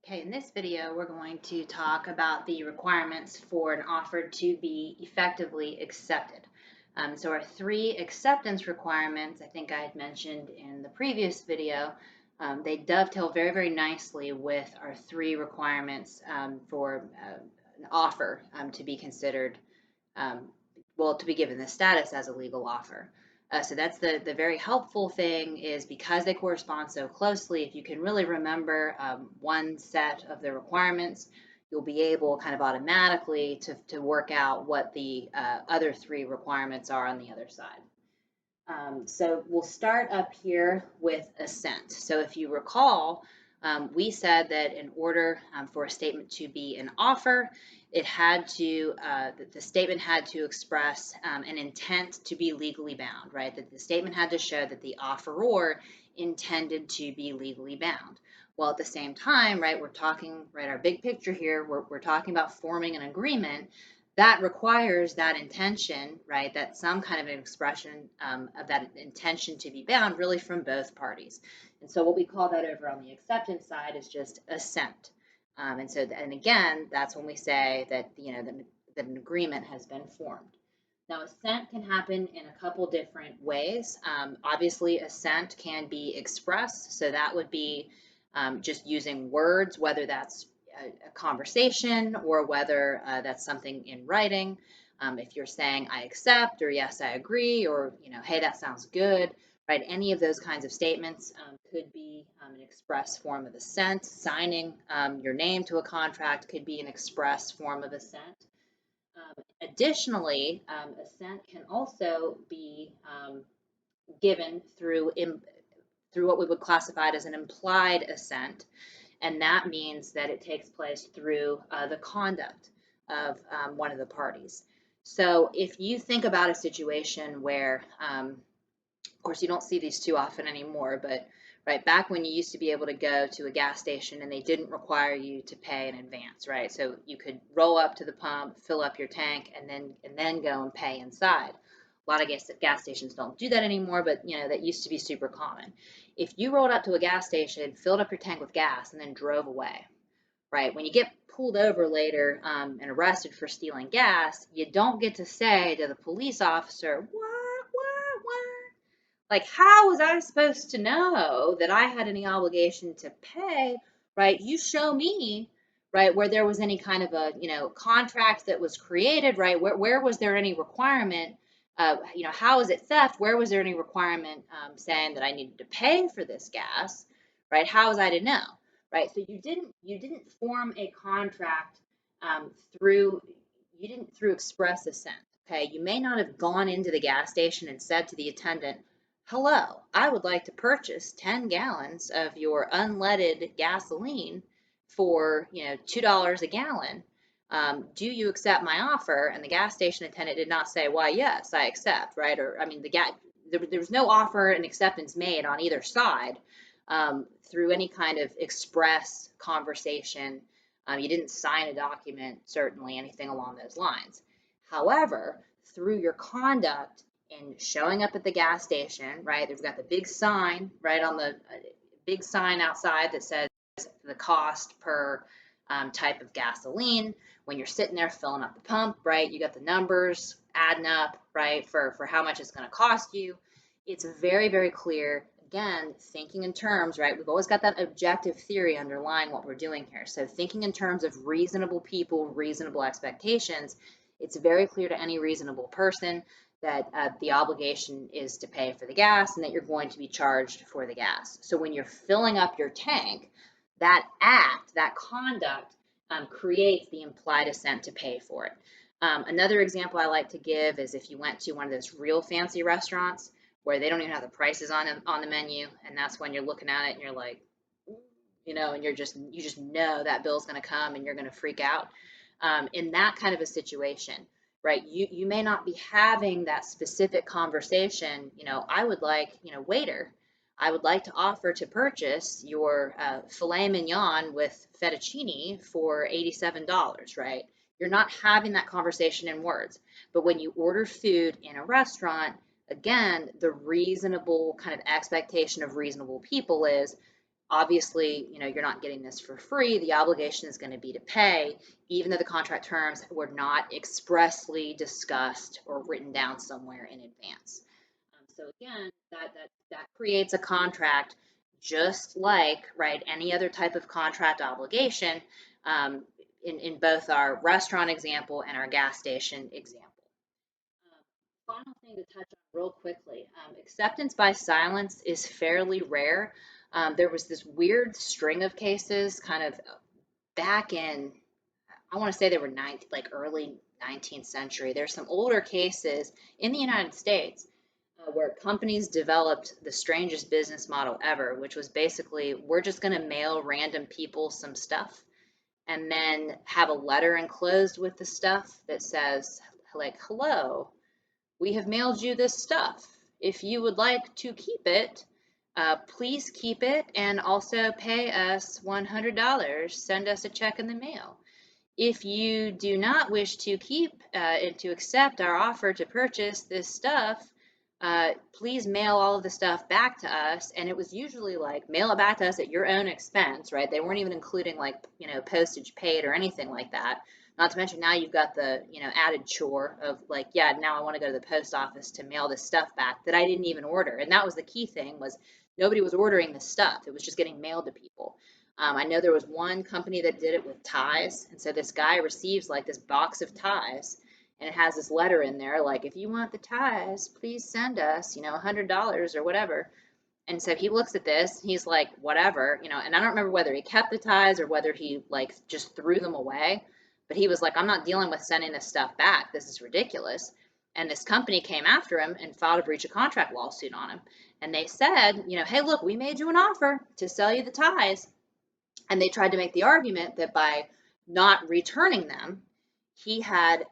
Okay, in this video, we're going to talk about the requirements for an offer to be effectively accepted. So our three acceptance requirements, I think I had mentioned in the previous video, they dovetail very, very nicely with our three requirements for an offer to be considered, to be given the status as a legal offer. So that's the very helpful thing is because they correspond so closely, if you can really remember one set of the requirements, you'll be able kind of automatically to work out what the other three requirements are on the other side. So we'll start up here with assent. So if you recall, we said that in order for a statement to be an offer, it had to, the statement had to express an intent to be legally bound, right? That the statement had to show that the offeror intended to be legally bound. Well, at the same time, right, we're talking, right, our big picture here, we're talking about forming an agreement that requires that intention, right? That some kind of an expression of that intention to be bound really from both parties. And so what we call that over on the acceptance side is just assent. And again, that's when we say that, that an agreement has been formed. Now, assent can happen in a couple different ways. Obviously, assent can be expressed. So that would be just using words, whether that's a conversation or whether that's something in writing. If you're saying I accept or yes, I agree or, hey, that sounds good, right? Any of those kinds of statements could be an express form of assent. Signing your name to a contract could be an express form of assent. Additionally, assent can also be given through what we would classify as an implied assent, and that means that it takes place through the conduct of one of the parties. So if you think about a situation where, of course, you don't see these too often anymore, but right back when you used to be able to go to a gas station and they didn't require you to pay in advance, right? So you could roll up to the pump, fill up your tank, and then go and pay inside. A lot of gas stations don't do that anymore, but that used to be super common. If you rolled up to a gas station, filled up your tank with gas, and then drove away, right? When you get pulled over later and arrested for stealing gas, you don't get to say to the police officer, what? Like, how was I supposed to know that I had any obligation to pay, right? You show me, right, where there was any kind of a, contract that was created, right? Where was there any requirement? How is it theft? Where was there any requirement saying that I needed to pay for this gas, right? How was I to know, right? So you didn't form a contract through express assent. Okay, you may not have gone into the gas station and said to the attendant, hello, I would like to purchase 10 gallons of your unleaded gasoline for, $2 a gallon. Do you accept my offer? And the gas station attendant did not say, why, yes, I accept, right? Or, I mean, there was no offer and acceptance made on either side through any kind of express conversation. You didn't sign a document, certainly anything along those lines. However, through your conduct in showing up at the gas station, right? They've got the big sign right on the big sign outside that says the cost per type of gasoline. When you're sitting there filling up the pump, right? You got the numbers adding up, right? For how much it's going to cost you. It's very, very clear. Again, thinking in terms, right? We've always got that objective theory underlying what we're doing here. So thinking in terms of reasonable people, reasonable expectations, it's very clear to any reasonable person that the obligation is to pay for the gas and that you're going to be charged for the gas. So when you're filling up your tank, that act, that conduct creates the implied assent to pay for it. Another example I like to give is if you went to one of those real fancy restaurants where they don't even have the prices on the menu, and that's when you're looking at it and you're like, and you just know that bill's going to come and you're going to freak out. In that kind of a situation, right? You may not be having that specific conversation. I would like, waiter, I would like to offer to purchase your filet mignon with fettuccine for $87, right? You're not having that conversation in words. But when you order food in a restaurant, again, the reasonable kind of expectation of reasonable people is obviously, you're not getting this for free. The obligation is going to be to pay, even though the contract terms were not expressly discussed or written down somewhere in advance. So again, that creates a contract just like, right, any other type of contract obligation, in both our restaurant example and our gas station example. Final thing to touch on real quickly, acceptance by silence is fairly rare. There was this weird string of cases kind of back in, I want to say they were early 19th century. There's some older cases in the United States where companies developed the strangest business model ever, which was basically, we're just going to mail random people some stuff and then have a letter enclosed with the stuff that says, like, hello, we have mailed you this stuff. If you would like to keep it, please keep it and also pay us $100. Send us a check in the mail. If you do not wish to keep and to accept our offer to purchase this stuff, please mail all of the stuff back to us. And it was usually like, mail it back to us at your own expense, right? They weren't even including like, postage paid or anything like that. Not to mention now you've got the, added chore of like, yeah, now I want to go to the post office to mail this stuff back that I didn't even order. And that was the key thing, was nobody was ordering this stuff. It was just getting mailed to people. I know there was one company that did it with ties. And so this guy receives like this box of ties, and it has this letter in there like, if you want the ties, please send us, $100 or whatever. And so he looks at this, he's like, whatever, and I don't remember whether he kept the ties or whether he like just threw them away. But he was like, I'm not dealing with sending this stuff back. This is ridiculous. And this company came after him and filed a breach of contract lawsuit on him. And they said, hey, look, we made you an offer to sell you the ties. And they tried to make the argument that by not returning them, he had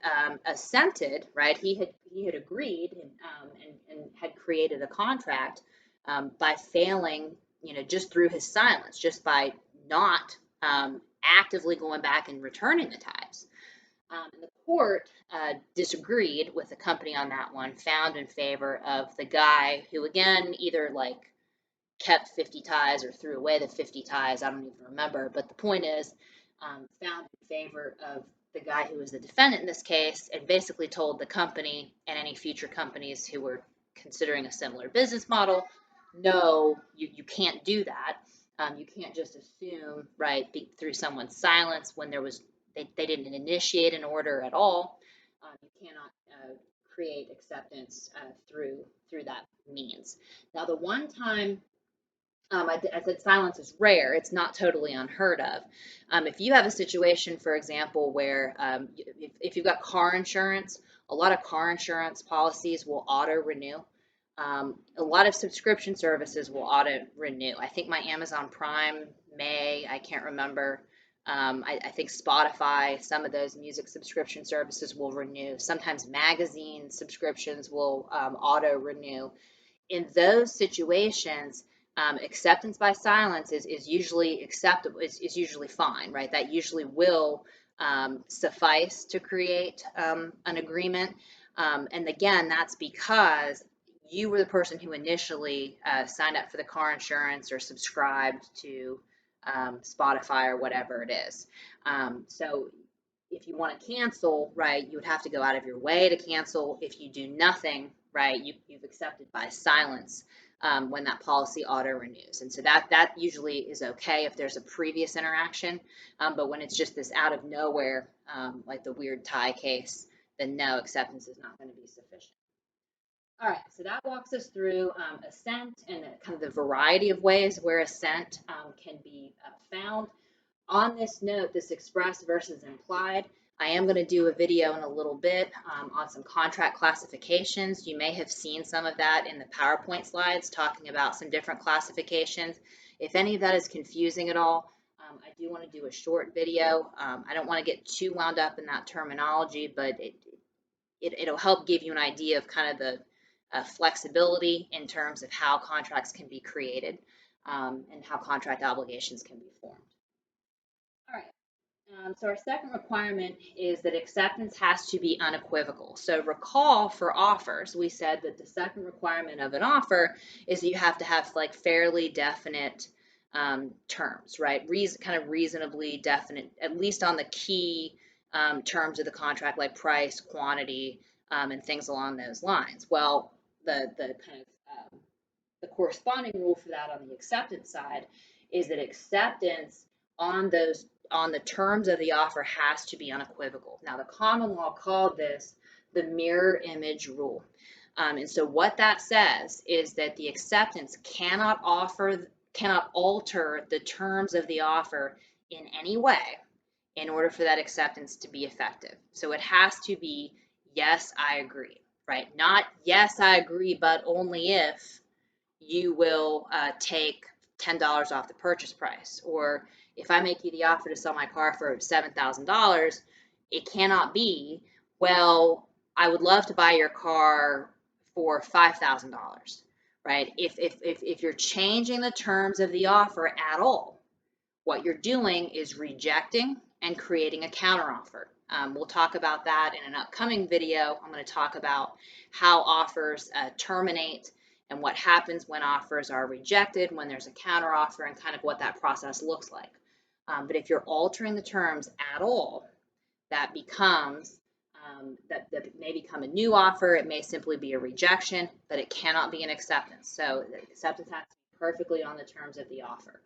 assented, right? He had agreed and had created a contract by failing, just through his silence, just by not actively going back and returning the ties. And the court disagreed with the company on that one, found in favor of the guy who, again, either like kept 50 ties or threw away the 50 ties. I don't even remember. But the point is, found in favor of the guy who was the defendant in this case, and basically told the company and any future companies who were considering a similar business model, no, you can't do that. You can't just assume, right, through someone's silence when they didn't initiate an order at all. You cannot create acceptance through that means. Now, the one time I said silence is rare. It's not totally unheard of. If you have a situation, for example, where if you've got car insurance, a lot of car insurance policies will auto renew. A lot of subscription services will auto renew. I think my Amazon Prime may, I can't remember. I think Spotify, some of those music subscription services will renew. Sometimes magazine subscriptions will auto renew. In those situations, acceptance by silence is usually acceptable, is usually fine, right? That usually will suffice to create an agreement. And again, that's because you were the person who initially signed up for the car insurance or subscribed to Spotify or whatever it is. So if you want to cancel, right, you would have to go out of your way to cancel. If you do nothing, right, you've accepted by silence when that policy auto renews. And so that usually is okay if there's a previous interaction. But when it's just this out of nowhere, like the weird tie case, then no, acceptance is not going to be sufficient. All right, so that walks us through assent and kind of the variety of ways where assent can be found. On this note, this express versus implied, I am going to do a video in a little bit on some contract classifications. You may have seen some of that in the PowerPoint slides talking about some different classifications. If any of that is confusing at all, I do want to do a short video. I don't want to get too wound up in that terminology, but it'll help give you an idea of kind of the flexibility in terms of how contracts can be created and how contract obligations can be formed. All right. So our second requirement is that acceptance has to be unequivocal. So recall for offers, we said that the second requirement of an offer is that you have to have like fairly definite terms, right? Kind of reasonably definite, at least on the key terms of the contract, like price, quantity, and things along those lines. Well, the kind of the corresponding rule for that on the acceptance side is that acceptance on the terms of the offer has to be unequivocal. Now, the common law called this the mirror image rule. And so what that says is that the acceptance cannot alter the terms of the offer in any way in order for that acceptance to be effective. So it has to be, yes, I agree, right? Not, yes, I agree, but only if you will take $10 off the purchase price. Or if I make you the offer to sell my car for $7,000, it cannot be, well, I would love to buy your car for $5,000, right? If you're changing the terms of the offer at all, what you're doing is rejecting and creating a counteroffer. We'll talk about that in an upcoming video. I'm going to talk about how offers terminate and what happens when offers are rejected, when there's a counteroffer, and kind of what that process looks like. But if you're altering the terms at all, that becomes that may become a new offer. It may simply be a rejection, but it cannot be an acceptance. So the acceptance has to be perfectly on the terms of the offer.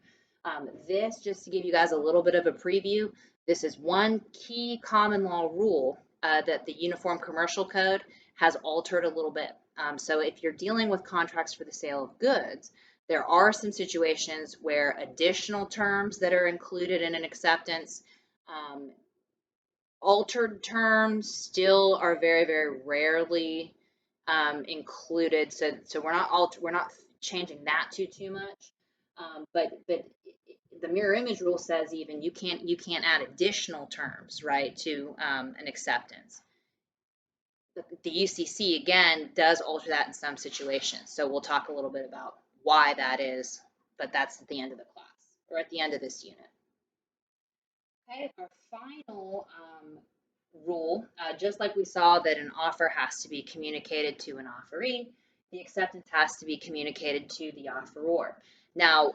This, just to give you guys a little bit of a preview, this is one key common law rule that the Uniform Commercial Code has altered a little bit. So if you're dealing with contracts for the sale of goods, there are some situations where additional terms that are included in an acceptance, altered terms still are very, very rarely included. So we're not changing that too much. But the mirror image rule says even you can't add additional terms, right, to an acceptance. The UCC again does alter that in some situations. So we'll talk a little bit about why that is, but that's at the end of the class or at the end of this unit. Okay, our final rule, just like we saw that an offer has to be communicated to an offeree, the acceptance has to be communicated to the offeror. Now,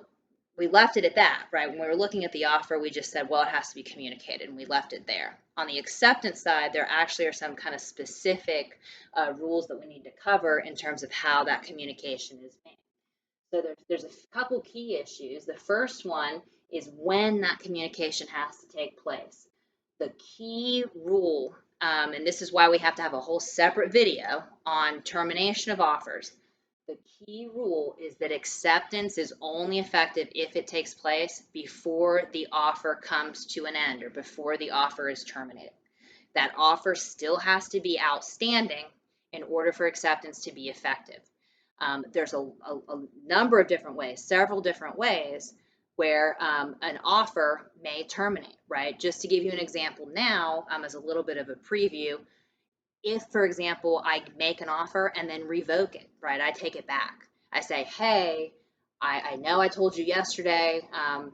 we left it at that, right? When we were looking at the offer, we just said, well, it has to be communicated, and we left it there. On the acceptance side, there actually are some kind of specific rules that we need to cover in terms of how that communication is made. So there's a couple key issues. The first one is when that communication has to take place. The key rule, and this is why we have to have a whole separate video on termination of offers. The key rule is that acceptance is only effective if it takes place before the offer comes to an end or before the offer is terminated. That offer still has to be outstanding in order for acceptance to be effective. There's a number of different ways, several different ways where an offer may terminate, right? Just to give you an example now, as a little bit of a preview, if, for example, I make an offer and then revoke it, right? I take it back. I say, hey, I know I told you yesterday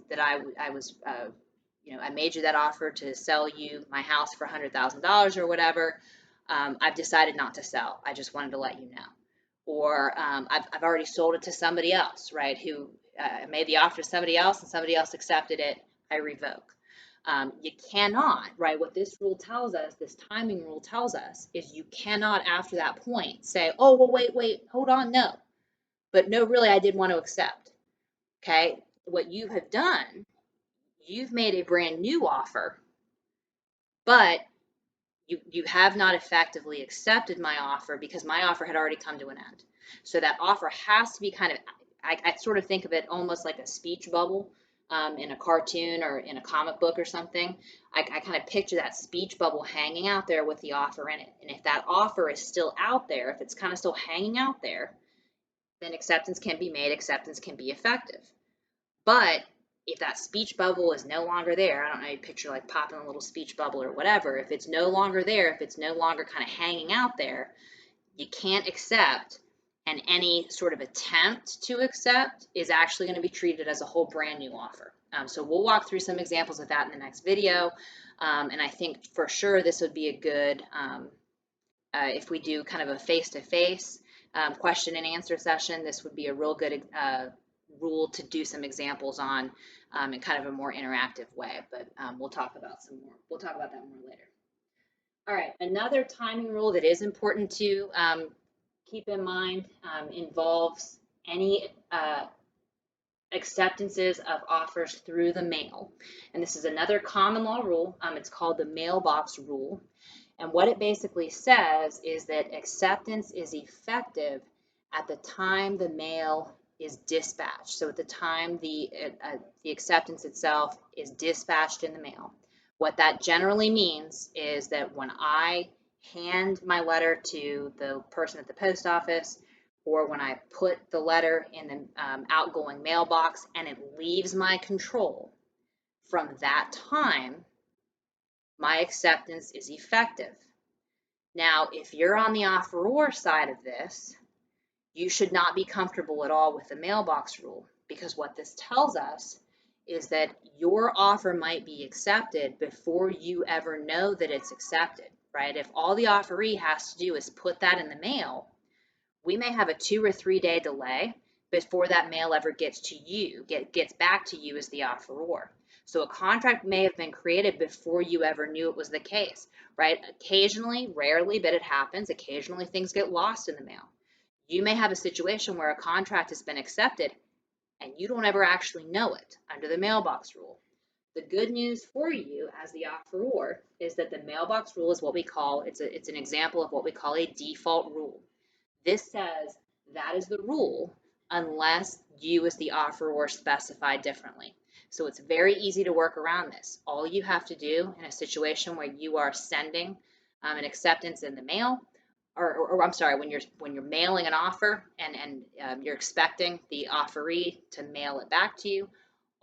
that I was, I made you that offer to sell you my house for $100,000 or whatever. I've decided not to sell. I just wanted to let you know. Or I've already sold it to somebody else, right? Who made the offer to somebody else and somebody else accepted it. I revoke. You cannot, right? What this rule tells us, this timing rule tells us, is you cannot after that point say, oh, well, wait, hold on, no. But no, really, I did want to accept. Okay? What you have done, you've made a brand new offer, but you have not effectively accepted my offer because my offer had already come to an end. So that offer has to be kind of, I sort of think of it almost like a speech bubble. In a cartoon or in a comic book or something, I kind of picture that speech bubble hanging out there with the offer in it. And if that offer is still out there, if it's kind of still hanging out there, then acceptance can be made, acceptance can be effective. But if that speech bubble is no longer there, I don't know, you picture like popping a little speech bubble or whatever, if it's no longer there, if it's no longer kind of hanging out there, you can't accept, and any sort of attempt to accept is actually going to be treated as a whole brand new offer. So we'll walk through some examples of that in the next video. And I think for sure this would be a good, if we do kind of a face-to-face question and answer session, this would be a real good rule to do some examples on in kind of a more interactive way, but we'll talk about that more later. All right, another timing rule that is important to keep in mind involves any acceptances of offers through the mail. And this is another common law rule. It's called the mailbox rule. And what it basically says is that acceptance is effective at the time the mail is dispatched. So at the time the acceptance itself is dispatched in the mail. What that generally means is that when I hand my letter to the person at the post office, or when I put the letter in the outgoing mailbox and it leaves my control, from that time, my acceptance is effective. Now, if you're on the offeror side of this, you should not be comfortable at all with the mailbox rule, because what this tells us is that your offer might be accepted before you ever know that it's accepted, right? If all the offeree has to do is put that in the mail, we may have a 2 or 3 day delay before that mail ever gets to you, gets back to you as the offeror. So a contract may have been created before you ever knew it was the case, right? Occasionally, rarely, but it happens. Occasionally things get lost in the mail. You may have a situation where a contract has been accepted and you don't ever actually know it under the mailbox rule. The good news for you as the offeror is that the mailbox rule is what we call, it's an example of what we call a default rule. This says that is the rule unless you as the offeror specify differently. So it's very easy to work around this. All you have to do in a situation where you are sending an acceptance in the mail, or I'm sorry, when you're mailing an offer and you're expecting the offeree to mail it back to you,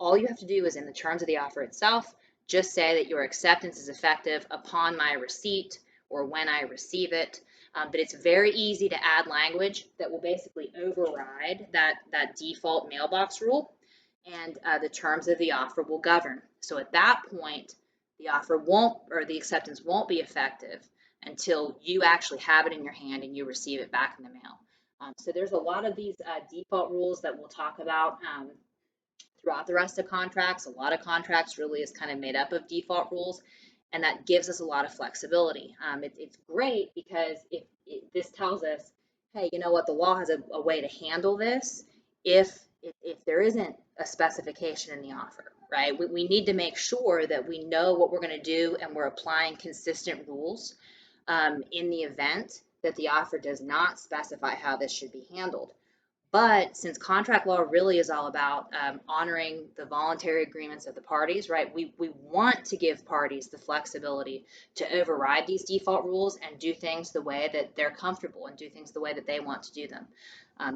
all you have to do is in the terms of the offer itself, just say that your acceptance is effective upon my receipt or when I receive it. But it's very easy to add language that will basically override that default mailbox rule, and the terms of the offer will govern. So at that point, the offer won't, or the acceptance won't be effective until you actually have it in your hand and you receive it back in the mail. So there's a lot of these default rules that we'll talk about throughout the rest of contracts. A lot of contracts really is kind of made up of default rules, and that gives us a lot of flexibility. It's great because this tells us, hey, you know what, the law has a way to handle this if there isn't a specification in the offer, right? We need to make sure that we know what we're going to do and we're applying consistent rules in the event that the offer does not specify how this should be handled. But since contract law really is all about honoring the voluntary agreements of the parties, right? We want to give parties the flexibility to override these default rules and do things the way that they're comfortable and do things the way that they want to do them.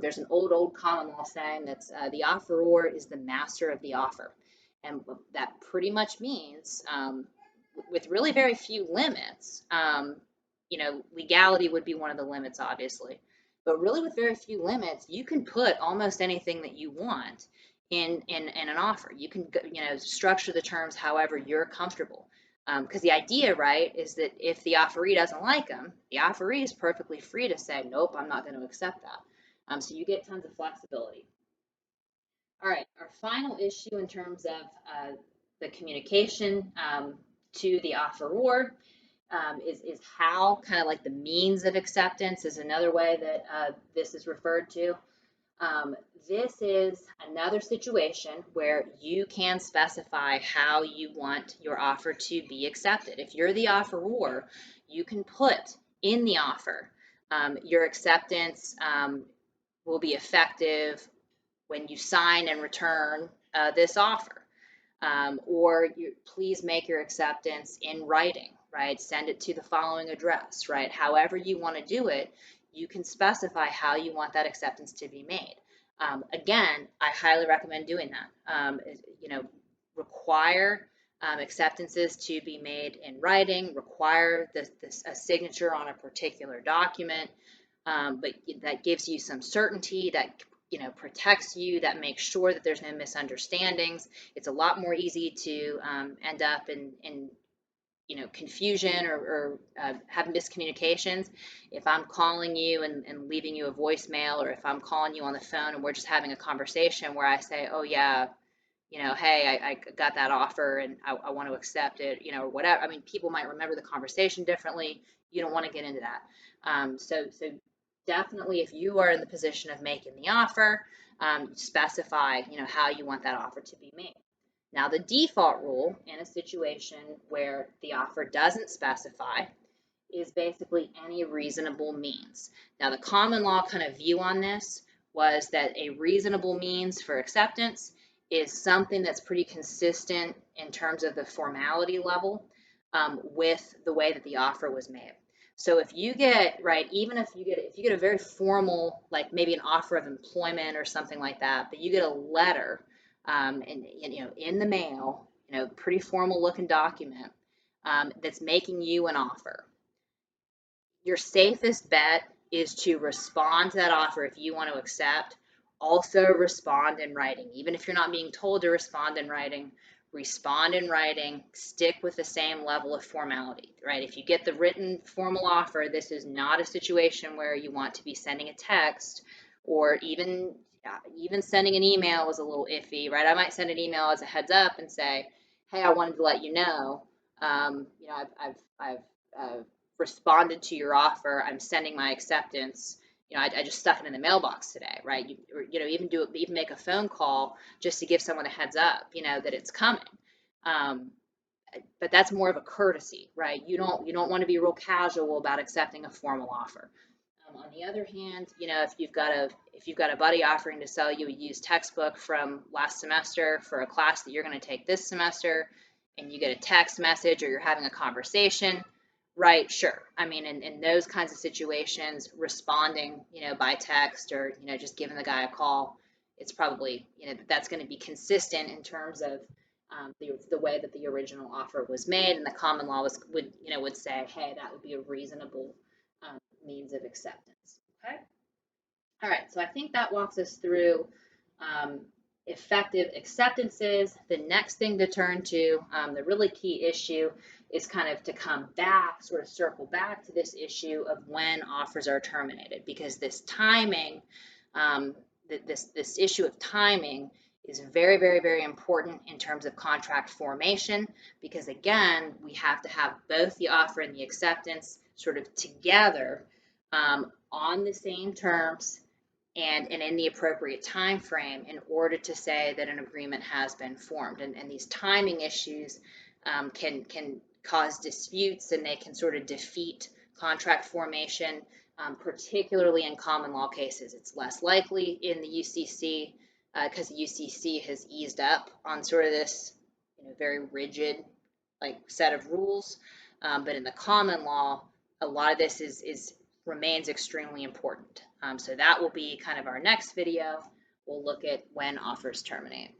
There's an old common law saying that the offeror is the master of the offer. And that pretty much means, with really very few limits, legality would be one of the limits, obviously. But really, with very few limits, you can put almost anything that you want in an offer. You can structure the terms however you're comfortable. Because the idea, right, is that if the offeree doesn't like them, the offeree is perfectly free to say, nope, I'm not going to accept that. So you get tons of flexibility. All right, our final issue in terms of the communication to the offeror is how, kind of like the means of acceptance is another way that this is referred to. This is another situation where you can specify how you want your offer to be accepted. If you're the offeror, you can put in the offer your acceptance will be effective when you sign and return this offer. Or please make your acceptance in writing, right? Send it to the following address, right? However you want to do it, you can specify how you want that acceptance to be made. Again, I highly recommend doing that. Require acceptances to be made in writing, require a signature on a particular document, but that gives you some certainty, that protects you, that makes sure that there's no misunderstandings. It's a lot more easy to end up in confusion or have miscommunications, if I'm calling you and leaving you a voicemail, or if I'm calling you on the phone and we're just having a conversation where I say, oh yeah, hey, I got that offer and I want to accept it, or whatever. I mean, people might remember the conversation differently. You don't want to get into that. So definitely, if you are in the position of making the offer, specify, how you want that offer to be made. Now, the default rule in a situation where the offer doesn't specify is basically any reasonable means. Now, the common law kind of view on this was that a reasonable means for acceptance is something that's pretty consistent in terms of the formality level with the way that the offer was made. So if you get, right, even if you get a very formal, like maybe an offer of employment or something like that, but you get a letter in the mail, pretty formal looking document that's making you an offer, your safest bet is to respond to that offer if you want to accept. Also respond in writing. Even if you're not being told to respond in writing, respond in writing, stick with the same level of formality, right? If you get the written formal offer, this is not a situation where you want to be sending a text, or even sending an email is a little iffy, right? I might send an email as a heads up and say, hey, I wanted to let you know, I've responded to your offer. I'm sending my acceptance. I just stuck it in the mailbox today, right? Even make a phone call just to give someone a heads up, that it's coming. But that's more of a courtesy, right? You don't want to be real casual about accepting a formal offer. On the other hand, if you've got a buddy offering to sell you a used textbook from last semester for a class that you're going to take this semester, and you get a text message or you're having a conversation, right? Sure. I mean, in those kinds of situations, responding, by text or, just giving the guy a call, it's probably, that's going to be consistent in terms of the way that the original offer was made, and the common law would say, hey, that would be a reasonable means of acceptance. Okay. All right. So I think that walks us through effective acceptances. The next thing to turn to, the really key issue, is kind of to come back, sort of circle back to this issue of when offers are terminated, because this timing, this issue of timing is very, very, very important in terms of contract formation, because again, we have to have both the offer and the acceptance sort of together on the same terms and in the appropriate time frame in order to say that an agreement has been formed. And these timing issues can cause disputes, and they can sort of defeat contract formation, particularly in common law cases. It's less likely in the UCC because the UCC has eased up on sort of this very rigid set of rules. But in the common law, a lot of this remains extremely important. So that will be kind of our next video. We'll look at when offers terminate.